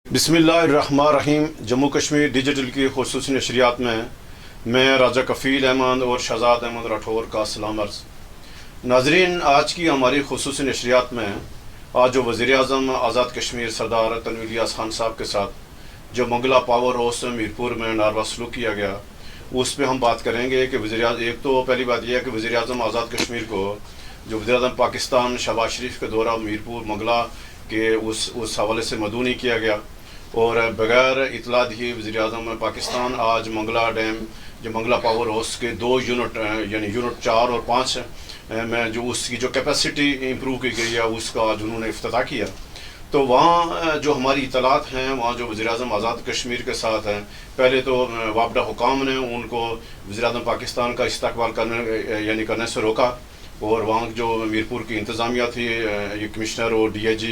बिस्मिल्लाहिर्रहमानिर्रहीम। जम्मू कश्मीर डिजिटल की खुसूसी नशरियात में मैं राजा कफ़ील अहमद और शहजाद अहमद राठौर का सलाम अर्ज़। नाजरीन, आज की हमारी खुसूसी नशरियात में आज जो वज़ीर-ए-आज़म आज़ाद कश्मीर सरदार तनवीर इलियास खान साहब के साथ जो मंगला पावर हाउस मीरपुर में नारवा सलूक किया गया, उस पर हम बात करेंगे कि एक तो पहली बात यह है कि वज़ीर-ए-आज़म आज़ाद कश्मीर को जो वज़ीर-ए-आज़म पाकिस्तान शहबाज शरीफ के दौरा मीरपुर मंगला के उस हवाले से मदऊ नहीं किया गया और बग़ैर इतला दिए वज़ीर-ए-आज़म पाकिस्तान आज मंगला डैम जो मंगला पावर हाउस के 2 यूनिट यानी यूनिट 4 और 5 में जो उसकी जो कैपेसिटी इम्प्रूव की गई है उसका आज उन्होंने इफ्तिताह किया। तो वहाँ जो हमारी इतलात हैं, वहाँ जो वज़ीर-ए-आज़म आज़ाद कश्मीर के साथ हैं, पहले तो वापडा हुकाम ने उनको वज़ीर-ए-आज़म पाकिस्तान का इस्तकबाल करने से रोका और वहाँ जो मीरपुर की इंतज़ामिया थी, ये कमिश्नर और DIG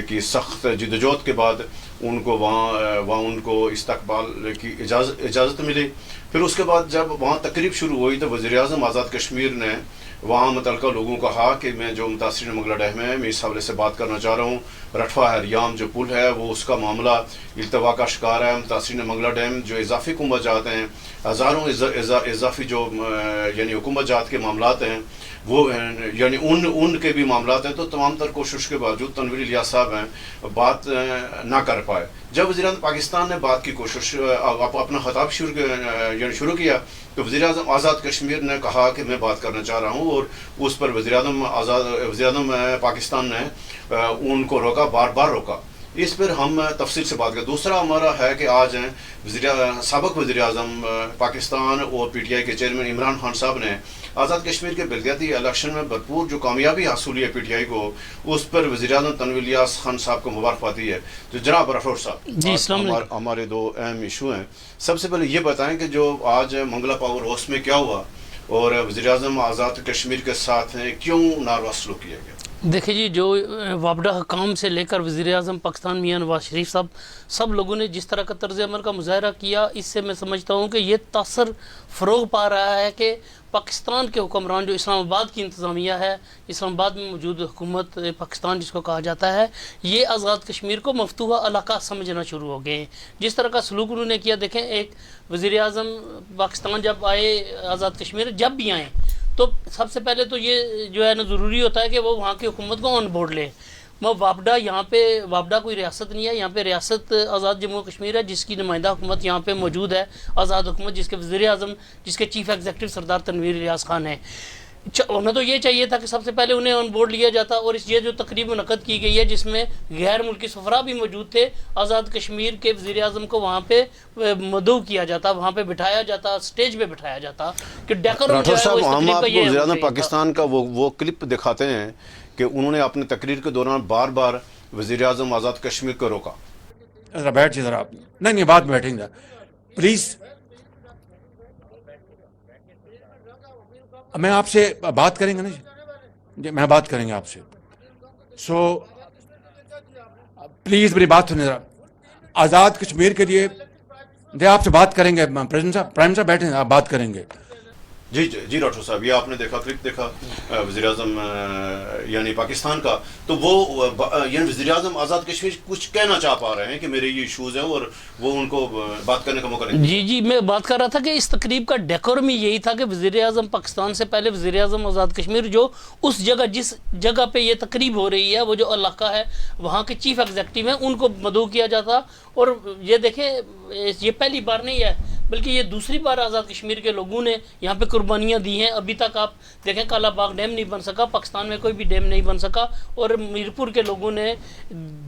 की सख्त जिद्दोजहद के बाद उनको वहाँ उनको इस्तकबाल की इजाज़त मिली। फिर उसके बाद जब वहाँ तकरीब शुरू हुई तो वज़ीर-ए-आज़म आज़ाद कश्मीर ने वहाँ मुतल्लिक़ा लोगों को कहा कि मैं जो मुतासिर मंगला डैम है, मैं इस हवाले से बात करना चाह रहा हूँ। रठवा हरियाम जो पुल है वो उसका मामला इल्तवा का शिकार है। मुतासिर मंगला डैम जो इजाफी हुकूमत जात हैं, हज़ारों इजाफी जो यानी हुकूमत जात के मामलात हैं वो यानी उनके भी मामलात हैं। तो तमाम तर कोशिश के बावजूद तनवीर इलियास साहब हैं बात ना कर पाए। जब वज़ीर-ए-आज़म पाकिस्तान ने बात की कोशिश अपना खिताब शुरू किया तो वज़ीर-ए-आज़म आज़ाद कश्मीर ने कहा कि मैं बात करना चाह रहा हूँ और उस पर वज़ीर-ए-आज़म पाकिस्तान ने उनको रोका, बार बार रोका। इस पर हम तफसील से बात करें। दूसरा हमारा है कि आज हैं साबिक़ वज़ीर-ए-आज़म पाकिस्तान और PTI के चेयरमैन इमरान खान साहब ने आज़ाद कश्मीर के बलदियाती इलेक्शन में भरपूर जो कामयाबी हासिल हुई है PTI को, उस पर वज़ीर-ए-आज़म तनवीर इलियास खान साहब को मुबारकबादी है। तो जनाब राठौर साहब, हमारे 2 अहम इशू हैं। सबसे पहले ये बताएं कि जो आज मंगला पावर हाउस में क्या हुआ और वज़ीर-ए-आज़म आज़ाद कश्मीर के साथ क्यों नारवा सलूक किया गया? देखिए जी, जो वापडा हुकाम से लेकर वज़ीर-ए-आज़म पाकिस्तान मियां नवाज शरीफ साहब सब लोगों ने जिस तरह का तर्ज़ अमल का मुज़ाहरा किया, इससे मैं समझता हूँ कि ये तासर फ़रोग़ पा रहा है कि पाकिस्तान के हुक्मरान जो इस्लामाबाद की इंतज़ामिया है, इस्लामाबाद में मौजूद हुकूमत पाकिस्तान जिसको कहा जाता है, ये आज़ाद कश्मीर को मफतूहा इलाका समझना शुरू हो गए हैं। जिस तरह का सलूक उन्होंने किया, देखें एक वज़ीर-ए-आज़म पाकिस्तान जब आए आज़ाद कश्मीर, जब भी आएँ तो सबसे पहले तो ये जो है ना ज़रूरी होता है कि वो वहाँ की हुकूमत को ऑन बोर्ड ले। वो वापडा यहाँ पे वापडा कोई रियासत नहीं है, यहाँ पे रियासत आज़ाद जम्मू कश्मीर है जिसकी नुमाइंदा हुकूमत यहाँ पे मौजूद है, आज़ाद हुकूमत जिसके वज़ीर-ए-आज़म जिसके चीफ़ एग्जीक्यूटिव सरदार तनवीर इलियास खान है। उन्हें तो ये चाहिए था कि सबसे पहले उन्हें ऑन बोर्ड लिया जाता और ये जो तकरीब मुनक़द की गई है जिसमें गैर मुल्की सफ़रा भी मौजूद थे, आज़ाद कश्मीर के वज़ीर-ए-आज़म को वहाँ पे मदऊ किया जाता, वहाँ पे बिठाया जाता, स्टेज पे बिठाया जाता कि डेकोरम जो है वो इस तकरीब का ये है। वज़ीर-ए-आज़म पाकिस्तान का वो क्लिप दिखाते हैं कि उन्होंने अपनी तकरीर के दौरान बार बार वज़ीर-ए-आज़म आज़ाद कश्मीर को रोका। बैठ जाइए ज़रा आप। नहीं बाद में बैठेंगे प्लीज़। मैं आपसे बात करेंगे ना जी, मैं बात करेंगे आपसे। सो प्लीज़ मेरी बात सुनिए ज़रा। आज़ाद कश्मीर के लिए आपसे बात करेंगे। प्रेसिडेंट साहब, प्राइम साहब बैठे हैं, आप बात करेंगे। जी राठौर साहब, ये आपने देखा क्लिप देखा वज़ीर-ए-आज़म यानी पाकिस्तान का, तो वो यानी वज़ीर-ए-आज़म आज़ाद कश्मीर कुछ कहना चाह पा रहे हैं कि मेरे ये इशूज़ हैं और वो उनको बात करने का मौका नहीं। जी मैं बात कर रहा था कि इस तकरीब का डेकोरम ही यही था कि वज़ीर-ए-आज़म पाकिस्तान से पहले वज़ीर-ए-आज़म आज़ाद कश्मीर जो उस जगह जिस जगह पे ये तकरीब हो रही है, वो जो इलाका है वहाँ के चीफ़ एग्जीक्यूटिव हैं, उनको मदऊ किया जाता। और ये देखें, ये पहली बार नहीं है बल्कि ये दूसरी बार आज़ाद कश्मीर के लोगों ने यहाँ पे कुर्बानियाँ दी हैं। अभी तक आप देखें काला बाग डैम नहीं बन सका, पाकिस्तान में कोई भी डैम नहीं बन सका और मीरपुर के लोगों ने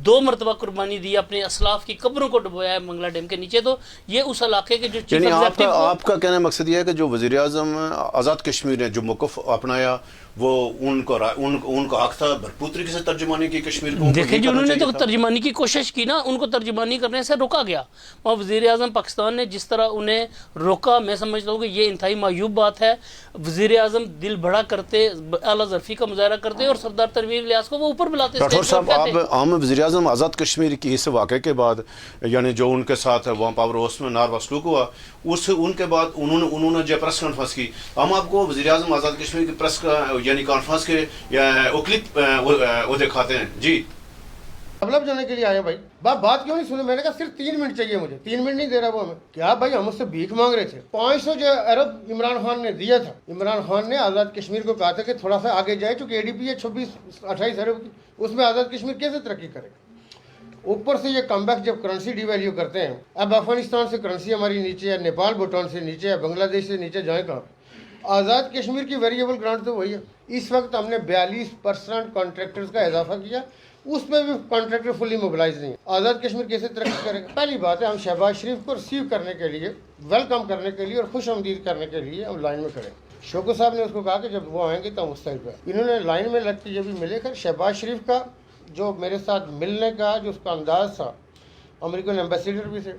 2 मरतबा कुर्बानी दी, अपने असलाफ की कब्रों को डुबोया है मंगला डैम के नीचे। तो ये उस इलाके के जो चीफ एग्जीक्यूटिव, आपका कहने मकसद ये है कि जो वज़ीर-ए-आज़म आज़ाद कश्मीर ने जो मौक़िफ़ अपनाया वो उनका हक़ था भरपूर तरीके से तर्जुमानी की कश्मीर को। देखिए जी, उन्होंने तो तर्जुमानी की कोशिश की ना, उनको तर्जुमानी करने से रोका गया। और वज़ीर-ए-आज़म पाकिस्तान ने जिस तरह उन्हें रोका, मैं समझता हूँ कि ये इंतहाई मायूब बात है। वज़ीर-ए-आज़म दिल बड़ा करते, आला ज़रफ़ी का मुज़ाहरा करते और सरदार तनवीर इलियास को वो ऊपर बुलाते। राठौर साहब, आप आम वज़ीर-ए-आज़म आज़ाद कश्मीर की इस वाक़े के बाद यानी जो उनके साथ वहाँ पावर हाउस में नारवा सलूक हुआ, उनके बाद उन्होंने जो प्रेस कॉन्फ्रेंस की, हम आपको वज़ीर-ए-आज़म आज़ाद कश्मीर की प्रेस यानी कॉन्फ्रेंस के या क्लिप वो दिखाते हैं। जी डेवलप जाने के लिए आए भाई, बात क्यों नहीं सुने? मैंने कहा सिर्फ 3 मिनट चाहिए मुझे, 3 मिनट नहीं दे रहा वो हमें। क्या भाई, हम उससे भीख मांग रहे थे। 500 जो अरब इमरान खान ने दिया था, इमरान खान ने आज़ाद कश्मीर को कहा था कि थोड़ा सा आगे जाए, चूँकि ADP है 26-28 अरब की, उसमें आज़ाद कश्मीर कैसे तरक्की करेगा। ऊपर से ये कमबैक जब करेंसी डिवैल्यू करते हैं, अब अफगानिस्तान से करेंसी हमारी नीचे है, नेपाल भूटान से नीचे है, बांग्लादेश से नीचे, जाए कहाँ पे? आज़ाद कश्मीर की वेरिएबल ग्रांट तो वही है। इस वक्त हमने 42% कॉन्ट्रैक्टर्स का इजाफा किया, उसमें भी कॉन्ट्रैक्टर फुली मोबिलाइज नहीं है। आज़ाद कश्मीर कैसे तरक्की करेगा? पहली बात है, हम शहबाज शरीफ को रिसीव करने के लिए, वेलकम करने के लिए और खुश आमदीद करने के लिए हम लाइन में खड़े। शोको साहब ने उसको कहा कि जब वो आएंगे तो हम उस साइड पर। इन्होंने लाइन में लग के जब भी मिले, कर शहबाज शरीफ का जो मेरे साथ मिलने का जो उसका अंदाज़ था, अमेरिकन एम्बेसडर भी थे,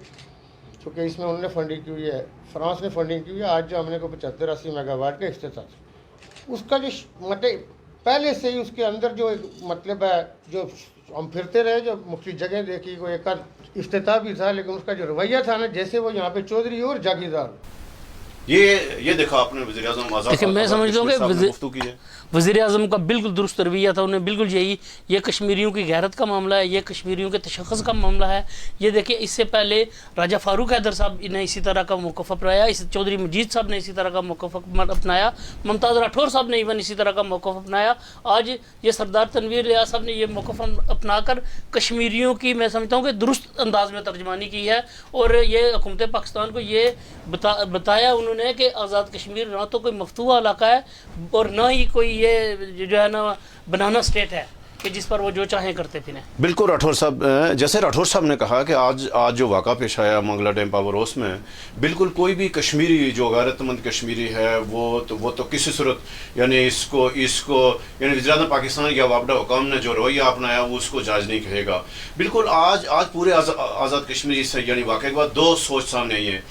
चूँकि इसमें उन्होंने फंडिंग की हुई है, फ्रांस ने फंडिंग की हुई है। आज जो हमने को 75-80 मेगावाट का इफ्तिताह, उसका जो मतलब पहले से ही उसके अंदर जो एक मतलब है, जो हम फिरते रहे, जो मुख्तलिफ जगह देखी, कोई एक इफ्तिताह भी था, लेकिन उसका जो रवैया था ना, जैसे वो यहाँ पे चौधरी और जागीरदार। ये देखा आपने वज़ीर आज़म आज़ाद, देखिए मैं समझता हूँ कि वज़ीर आज़म का बिल्कुल दुरुस्त रवैया था। उन्हें बिल्कुल यही, ये कश्मीरियों की गैरत का मामला है, ये कश्मीरियों के तशख़्ख़ुस का मामला है। ये देखिए, इससे पहले राजा फारूक हैदर साहब ने इसी तरह का मौक़िफ़ अपनाया, इस चौधरी मजीद साहब ने इसी तरह का मौक़िफ़ अपनाया, मुमताज़ राठौर साहब ने इवन इसी तरह का मौक़िफ़ अपनाया। आज ये सरदार तनवीर रियाज साहब ने ये मौक़िफ़ अपनाकर कश्मीरियों की, मैं समझता हूँ कि दुरुस्त अंदाज में तर्जमानी की है। और ये हुकूमत पाकिस्तान को ये बताया उन्होंने कि आज़ाद कश्मीर ना तो कोई मफतूहा इलाका है और ना ही कोई ये जो है ना बनाना स्टेट है कि जिस पर वो जो चाहें करते फिरें। बिल्कुल राठौर साहब, जैसे राठौर साहब ने कहा कि आज जो वाक़ा पेश आया मंगला डैम पावर हाउस में, बिल्कुल कोई भी कश्मीरी जो गैरतमंद कश्मीरी है वो तो किसी सूरत यानी इसको यानी वज़ीर-ए-आज़म पाकिस्तान या वापडा हुकाम ने जो रवैया अपनाया वो उसको जायज़ नहीं कहेगा। बिल्कुल आज पूरे आज़ाद कश्मीरी से यानी वाक़े के बाद दो सोच सामने आई है।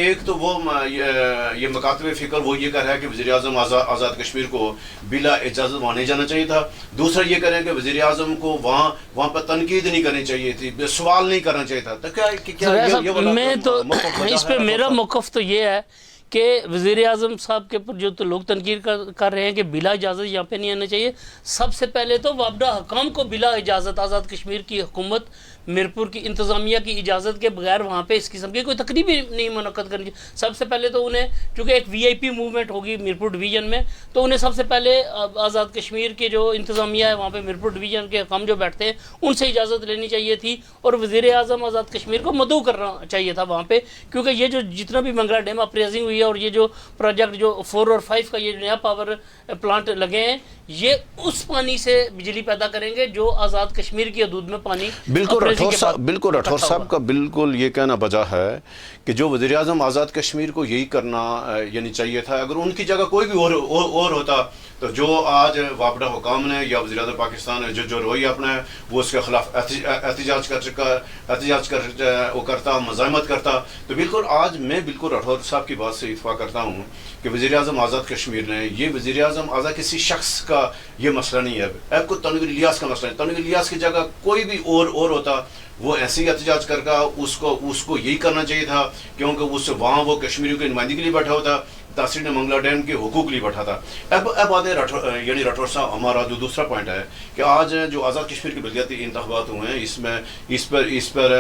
एक तो वो ये मकातब फ़िक्र वो ये कह रहा है कि वज़ीर-ए-आज़म आज़ाद कश्मीर को बिला इजाज़त वहाँ नहीं जाना चाहिए था। दूसरा ये कि वज़ीर आज़म को वहाँ पर तनकीद नहीं करनी चाहिए थी, सवाल नहीं करना चाहिए था। तो क्या मैं तो इस पे मेरा मौक़िफ़ तो ये है कि वज़ीर आज़म साहब के ऊपर जो तो लोग तनकीद कर रहे हैं कि बिला इजाज़त यहाँ पे नहीं आना चाहिए। सबसे पहले तो वापडा हुकाम को बिला इजाज़त आज़ाद कश्मीर की हुकूमत मीरपुर की इंतज़ामिया की इजाज़त के बगैर वहाँ पे इस किस्म की कोई तकरीब ही नहीं मुनक़्क़द करनी चाहिए। सबसे पहले तो उन्हें, चूँकि एक VIP मूवमेंट होगी मीरपुर डिवीज़न में, तो उन्हें सबसे पहले आज़ाद कश्मीर के जो इंतज़ामिया है वहाँ पे मीरपुर डिवीज़न के हुकाम जो बैठते हैं उनसे इजाज़त लेनी चाहिए थी और वज़ीर आज़म आज़ाद कश्मीर को मदऊ करना चाहिए था वहाँ पर। क्योंकि ये जो जितना भी मंगला डैम अप्रेजिंग हुई है और ये जो प्रोजेक्ट जो 4 और 5 का ये नया पावर प्लांट लगे हैं, ये उस पानी से बिजली पैदा करेंगे जो आज़ाद कश्मीर की हदूद में पानी। बिल्कुल राठौर साहब का बिल्कुल ये कहना बजा है कि जो वज़ीर आज़म आज़ाद कश्मीर को यही करना यानी चाहिए था। अगर उनकी जगह कोई भी और होता तो जो आज वापडा हुकाम ने या वज़ीर आज़म पाकिस्तान ने जो रवैया अपना है वो उसके खिलाफ एहतजाज करता, मज़ाहमत करता। तो बिल्कुल आज मैं बिल्कुल राठौर साहब की बात से इत्फाक करता हूँ कि वज़ीर आज़म आज़ाद कश्मीर ने, ये वज़ीर आज़म आज़ाद किसी शख्स का ये मसला नहीं है, आपको तनवीर इलियास का मसला है। तनवीर इलियास की जगह कोई भी और होता वो ऐसे ही एहतजाज करके उसको यही करना चाहिए था, क्योंकि उससे वहाँ वो कश्मीरियों की नुमाइंदगी के लिए बैठा होता, तासीर ने मंगला डैम के हुकूक लिए बैठा था। अब आते यानी राठौर साहब, हमारा जो दूसरा पॉइंट है कि आज जो आज़ाद कश्मीर के बलदियाती इंतखाबात हुए हैं इस पर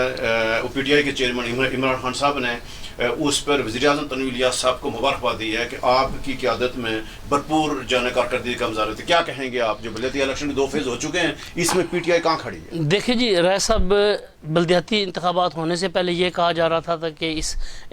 PTI के चेयरमैन इमरान खान साहब ने उस पर वज़ीर आज़म तनवीर इलियास साहब को मुबारकबाद दी है कि आपकी क़यादत में भरपूर जाने कारकर्दगी का मुज़ाहरा थी। क्या कहेंगे आप, जो बलदियाती इलेक्शन के 2 फेज़ हो चुके हैं, इसमें PTI कहाँ खड़ी है? देखिए जी, राय साहब, बलदियाती इंतखाबात होने से पहले ये कहा जा रहा था कि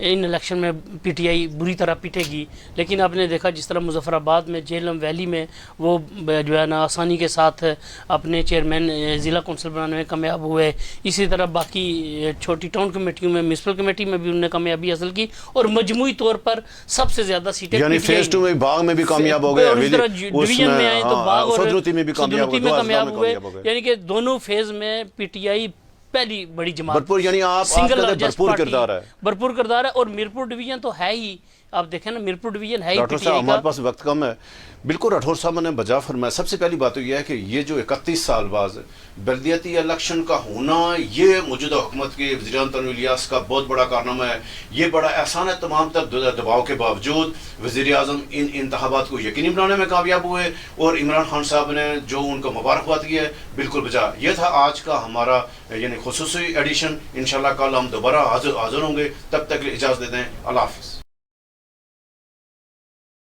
इन इलेक्शन में PTI बुरी तरह पिटेगी, लेकिन आपने देखा जिस तरह मुजफ्फराबाद में झेलम वैली में वो जो है ना आसानी के साथ अपने चेयरमैन ज़िला कौंसिल बनाने में कामयाब हुए। इसी तरह बाकी छोटी टाउन कमेटियों में, म्यूनसिपल कमेटी में भी उन्होंने कामयाबी हासिल की और मजमूई तौर पर सबसे ज़्यादा सीटें यानी फेज़ 2 में बाग में भी कामयाब हो गए, डिवीजन में आए तो बाग और सदरुती में भी कामयाब हुए। यानी कि दोनों फेज़ में PTI पहली बड़ी जमात, भरपूर, यानी आप सिंगल भरपूर किरदार है और मीरपुर डिवीजन तो है ही आप देखें ना मीरपुर डिवीजन है ही राठौर साहब PTI हमारे का। पास वक्त कम है। बिल्कुल राठौर साहब ने बजा फरमाया। सबसे पहली बात तो यह है कि ये जो 31 साल बाद बल्दियाती इलेक्शन का होना, ये मौजूदा हुकूमत के वज़ीर-ए-आज़म तनवीर इलियास का बहुत बड़ा कारनामा है। ये बड़ा एहसान है तमाम तर दबाव के बावजूद वज़ीर-ए-आज़म इन इंतखाबात को यकीनी बनाने में कामयाब हुए और इमरान खान साहब ने जो उनको मुबारकबाद की है बिल्कुल बजा। ये था आज का हमारा यानी खुसूसी एडिशन। इंशाल्लाह कल हम दोबारा हाजिर होंगे। तब तक इजाज़त देते हैं। अल्लाह हाफ़िज़।